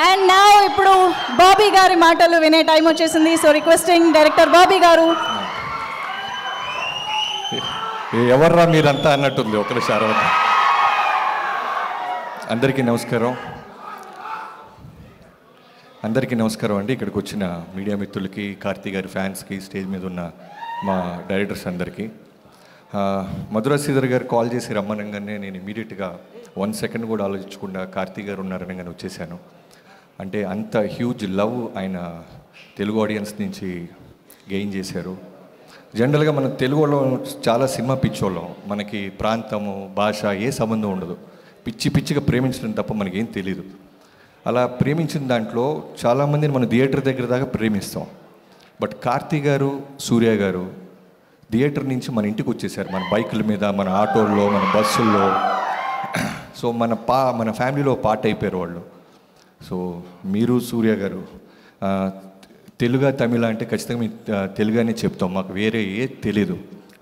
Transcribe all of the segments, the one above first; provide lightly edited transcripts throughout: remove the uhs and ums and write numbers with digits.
And now ఇప్పుడు బాబీ గారి మాటలు వినే టైం వచ్చేసింది. సో రిక్వెస్టింగ్ డైరెక్టర్ బాబీ గారు. ఎవర్రా మీరంతా అన్నట్టుంది ఒకసారి. అందరికీ నమస్కారం అండి. ఇక్కడికి వచ్చిన మీడియా మిత్రులకి, కార్తీ గారి ఫ్యాన్స్కి, స్టేజ్ మీద ఉన్న మా డైరెక్టర్స్ అందరికీ. మధురా శ్రీధర్ గారు కాల్ చేసి రమ్మనగానే నేను ఇమీడియట్గా 1 సెకండ్ కూడా ఆలోచించకుండా కార్తీ గారు ఉన్నారనగానే వచ్చేసాను. అంటే అంత హ్యూజ్ లవ్ ఆయన తెలుగు ఆడియన్స్ నుంచి గెయిన్ చేశారు. జనరల్గా మన తెలుగులో చాలా సినిమా పిచ్చోళ్ళం, మనకి ప్రాంతము, భాష ఏ సంబంధం ఉండదు. పిచ్చిగా ప్రేమించడం తప్ప మనకేం తెలీదు. అలా ప్రేమించిన దాంట్లో చాలామందిని మనం థియేటర్ దగ్గర దాకా ప్రేమిస్తాం. బట్ కార్తీ గారు, సూర్య గారు థియేటర్ నుంచి మన ఇంటికి వచ్చేసారు, మన బైకుల మీద, మన ఆటోల్లో, మన బస్సుల్లో. సో మన ఫ్యామిలీలో పార్ట్ అయిపోయారు వాళ్ళు. సో మీరు సూర్య గారు తెలుగు తమిళ అంటే ఖచ్చితంగా మీ తెలుగు అనే చెప్తాం, మాకు వేరే ఏ తెలీదు,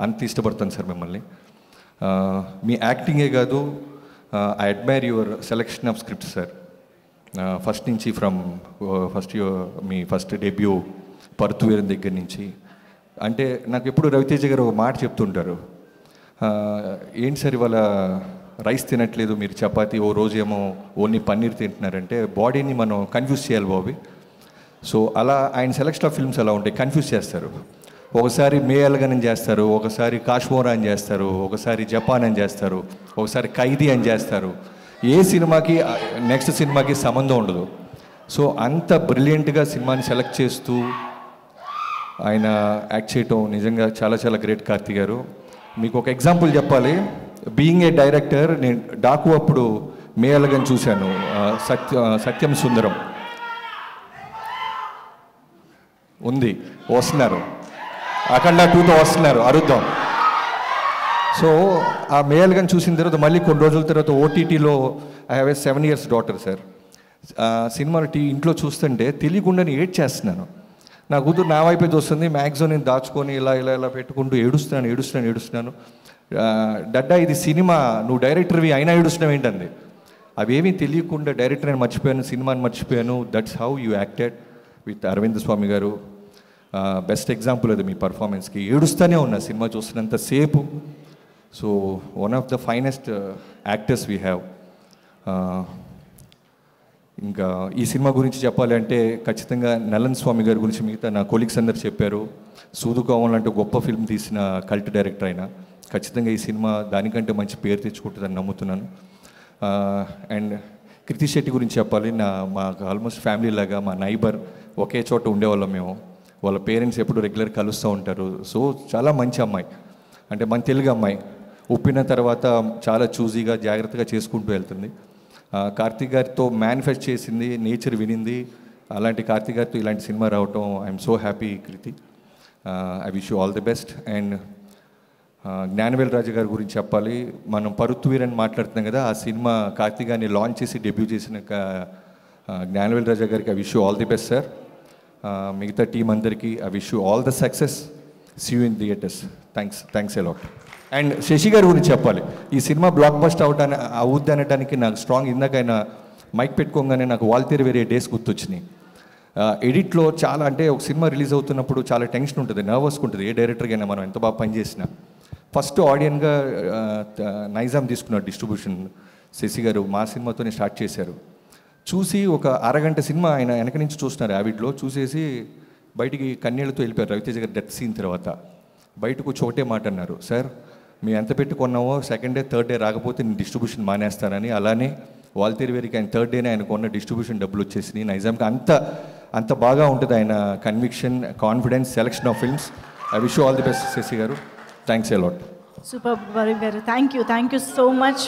అంత ఇష్టపడతాను సార్ మిమ్మల్ని. మీ యాక్టింగే కాదు, I admire your selection of script sir. First నుంచి మీ ఫస్ట్ డెబ్యూ పరుతువీరం దగ్గర నుంచి. అంటే నాకు ఎప్పుడు రవితేజ గారు ఒక మాట చెప్తుంటారు, ఏంటి సార్ ఇవాళ రైస్ తినట్లేదు, మీరు చపాతీ, ఓ రోజు ఏమో ఓన్లీ పన్నీర్ తింటున్నారంటే బాడీని మనం కన్ఫ్యూజ్ చేయాలి బాబీ. సో అలా ఆయన సెలెక్షన్ ఆఫ్ ఫిల్మ్స్ అలా ఉంటాయి, కన్ఫ్యూజ్ చేస్తారు. ఒకసారి మే అలగన్ అని చేస్తారు, ఒకసారి కాశ్మోరా అని చేస్తారు, ఒకసారి జపాన్ అని చేస్తారు, ఒకసారి ఖైదీ అని చేస్తారు. ఏ సినిమాకి నెక్స్ట్ సినిమాకి సంబంధం ఉండదు. సో అంత బ్రిలియంట్గా సినిమాని సెలెక్ట్ చేస్తూ ఆయన యాక్ట్ చేయటం నిజంగా చాలా చాలా గ్రేట్ కార్తీ గారు. మీకు ఒక ఎగ్జాంపుల్ చెప్పాలి. బీయింగ్ ఏ డైరెక్టర్, నేను డాకు అప్పుడు మే అలగన్ చూశాను, సత్యం సుందరం ఉంది, వస్తున్నారు, అఖండ 2తో వస్తున్నారు, అరుద్దాం. సో ఆ మే అలగన్ చూసిన తర్వాత మళ్ళీ కొన్ని రోజుల తర్వాత ఓటీటీలో I have a 7 years daughter sir. సినిమాలు ఇంట్లో చూస్తుంటే తెలియకుండానే ఏడ్ చేస్తున్నాను. నా కూతురు నా వైపే చూస్తుంది, మ్యాక్సిమం నేను దాచుకొని ఇలా పెట్టుకుంటూ ఏడుస్తున్నాను. డడ్డా ఇది సినిమా, నువ్వు డైరెక్టర్వి అయినా ఏడుస్తున్నావు ఏంటంది. అవేమీ తెలియకుండా డైరెక్టర్ అని మర్చిపోయాను, సినిమాని మర్చిపోయాను. That's how you acted with Arvind Swamy గారు. బెస్ట్ ఎగ్జాంపుల్ అది మీ పర్ఫార్మెన్స్కి. ఏడుస్తూనే ఉన్నా సినిమా చూస్తున్నంత సేపు. So one of the finest actors we have. ఇంకా ఈ సినిమా గురించి చెప్పాలి అంటే ఖచ్చితంగా నలన్ స్వామి గారి గురించి మిగతా నా కొలీగ్స్ అందరు చెప్పారు. సూదుకోవం లాంటి గొప్ప ఫిల్మ్ తీసిన కల్ట్ డైరెక్టర్ అయినా ఖచ్చితంగా ఈ సినిమా దానికంటే మంచి పేరు తెచ్చుకుంటుందని నమ్ముతున్నాను. అండ్ కృతి శెట్టి గురించి చెప్పాలి. మాకు ఆల్మోస్ట్ ఫ్యామిలీ లాగా, మా నైబర్, ఒకే చోట ఉండేవాళ్ళం మేము. వాళ్ళ పేరెంట్స్ ఎప్పుడు రెగ్యులర్ కలుస్తూ ఉంటారు. సో చాలా మంచి అమ్మాయి, అంటే మన తెలుగు అమ్మాయి. ఉప్పిన తర్వాత చాలా చూజీగా, జాగ్రత్తగా చేసుకుంటూ వెళ్తుంది. కార్తీక్ గారితో మేనిఫెస్ట్ చేసింది, నేచర్ వినింది. అలాంటి కార్తీక్ గారితో ఇలాంటి సినిమా రావటం I'm so happy Kriti. I wish you all the best. And Gnanavel Raju గారి గురించి చెప్పాలి. మనం పరుత్వీర్ అని మాట్లాడుతున్నాం కదా, ఆ సినిమా కార్తీక్ గారిని లాంచ్ చేసి డెబ్యూ చేసిన జ్ఞానవేల్ రాజా గారికి I wish you all the best sir. మిగతా టీం అందరికీ I wish you all the success. See you in theaters. Thanks a lot. And Sasi గారి గురించి చెప్పాలి. ఈ సినిమా బ్లాక్ బస్ట్ అవుద్ది అనడానికి నాకు స్ట్రాంగ్, ఇందాక ఆయన మైక్ పెట్టుకోగానే నాకు వాల్తేరు వేరే డేస్ గుర్తొచ్చినాయి. ఎడిట్లో చాలా, అంటే ఒక సినిమా రిలీజ్ అవుతున్నప్పుడు చాలా టెన్షన్ ఉంటుంది, నర్వస్గా ఉంటుంది. ఏ డైరెక్టర్కైనా మనం ఎంత బాగా పనిచేసినా. ఫస్ట్ ఆడియన్గా నైజాం తీసుకున్నారు డిస్ట్రిబ్యూషన్. శశి గారు మా సినిమాతోనే స్టార్ట్ చేశారు. చూసి ఒక అరగంట సినిమా ఆయన వెనక నుంచి చూస్తున్నారు యావిడ్లో. చూసేసి బయటికి కన్నీళ్లతో వెళ్ళిపోయారు. రవితేజ గారు డెత్ సీన్ తర్వాత బయటకు చోటే మాట అన్నారు, సార్ మేము ఎంత పెట్టుకున్నామో సెకండ్ డే, థర్డ్ డే రాకపోతే నేను డిస్ట్రిబ్యూషన్ మానేస్తానని. అలానే వాల్తేరు వేరికి ఆయన థర్డ్ డేనే ఆయనకు ఉన్న డిస్ట్రిబ్యూషన్ డబ్బులు వచ్చేసినాయి. నైజాంకి అంత బాగా ఉంటుంది ఆయన conviction, confidence, selection of films. I wish you all the best Sashi గారు. Thanks a lot. సూపర్ గారు, థ్యాంక్ యూ సో మచ్.